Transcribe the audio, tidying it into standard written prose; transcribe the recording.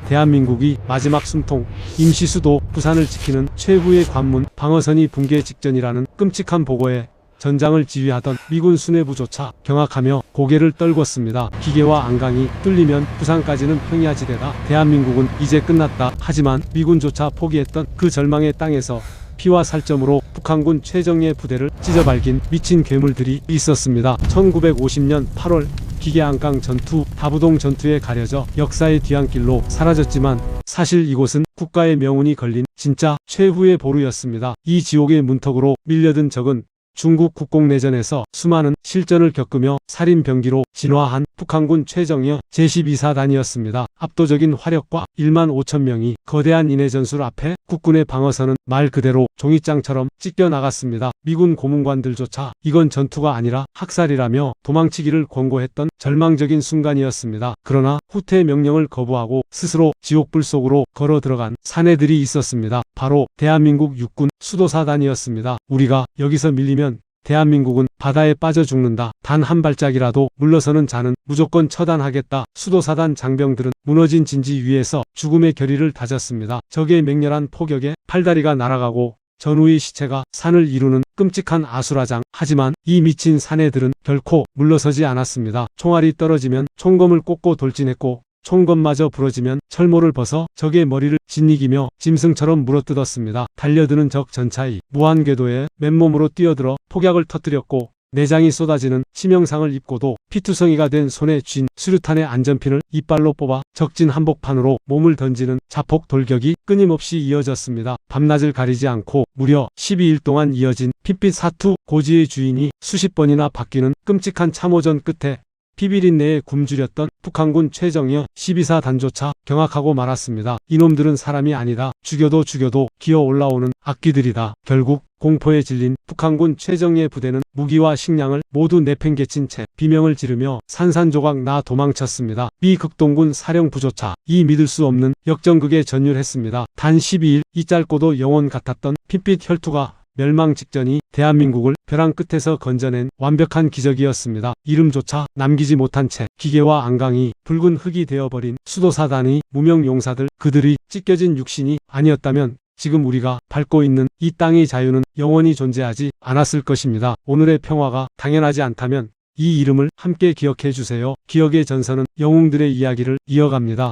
대한민국이 마지막 숨통, 임시수도 부산을 지키는 최후의 관문 방어선이 붕괴 직전이라는 끔찍한 보고에 전장을 지휘하던 미군 수뇌부조차 경악하며 고개를 떨궜습니다. 기계와 안강이 뚫리면 부산까지는 평야지대다. 대한민국은 이제 끝났다. 하지만 미군조차 포기했던 그 절망의 땅에서 피와 살점으로 북한군 최정예 부대를 찢어발긴 미친 괴물들이 있었습니다. 1950년 8월 기계안강 전투, 다부동 전투에 가려져 역사의 뒤안길로 사라졌지만 사실 이곳은 국가의 명운이 걸린 진짜 최후의 보루였습니다. 이 지옥의 문턱으로 밀려든 적은 중국 국공내전에서 수많은 실전을 겪으며 살인병기로 진화한 북한군 최정예 제12사단이었습니다. 압도적인 화력과 1만 5천 명이 거대한 인해 전술 앞에 국군의 방어선은 말 그대로 종이장처럼 찢겨나갔습니다. 미군 고문관들조차 이건 전투가 아니라 학살이라며 도망치기를 권고했던 절망적인 순간이었습니다. 그러나 후퇴 명령을 거부하고 스스로 지옥불 속으로 걸어 들어간 사내들이 있었습니다. 바로 대한민국 육군 수도사단이었습니다. 우리가 여기서 밀리면 대한민국은 바다에 빠져 죽는다. 단 한 발짝이라도 물러서는 자는 무조건 처단하겠다. 수도사단 장병들은 무너진 진지 위에서 죽음의 결의를 다졌습니다. 적의 맹렬한 포격에 팔다리가 날아가고 전우의 시체가 산을 이루는 끔찍한 아수라장. 하지만 이 미친 사내들은 결코 물러서지 않았습니다. 총알이 떨어지면 총검을 꽂고 돌진했고 총검마저 부러지면 철모를 벗어 적의 머리를 짓이기며 짐승처럼 물어뜯었습니다. 달려드는 적 전차의 무한궤도에 맨몸으로 뛰어들어 폭약을 터뜨렸고 내장이 쏟아지는 치명상을 입고도 피투성이가 된 손에 쥔 수류탄의 안전핀을 이빨로 뽑아 적진 한복판으로 몸을 던지는 자폭 돌격이 끊임없이 이어졌습니다. 밤낮을 가리지 않고 무려 12일 동안 이어진 핏빛 사투. 고지의 주인이 수십 번이나 바뀌는 끔찍한 참호전 끝에 피비린내에 굶주렸던 북한군 최정예 12사단조차 경악하고 말았습니다. 이놈들은 사람이 아니다. 죽여도 기어 올라오는 악귀들이다. 결국 공포에 질린 북한군 최정예 부대는 무기와 식량을 모두 내팽개친 채 비명을 지르며 산산조각 나 도망쳤습니다. 미 극동군 사령부조차 이 믿을 수 없는 역전극에 전율했습니다. 단 12일 이 짧고도 영원 같았던 핏빛 혈투가 멸망 직전이 대한민국을 벼랑 끝에서 건져낸 완벽한 기적이었습니다. 이름조차 남기지 못한 채 기계와 안강이 붉은 흙이 되어버린 수도사단의 무명 용사들, 그들이 찢겨진 육신이 아니었다면 지금 우리가 밟고 있는 이 땅의 자유는 영원히 존재하지 않았을 것입니다. 오늘의 평화가 당연하지 않다면 이 이름을 함께 기억해 주세요. 기억의 전선은 영웅들의 이야기를 이어갑니다.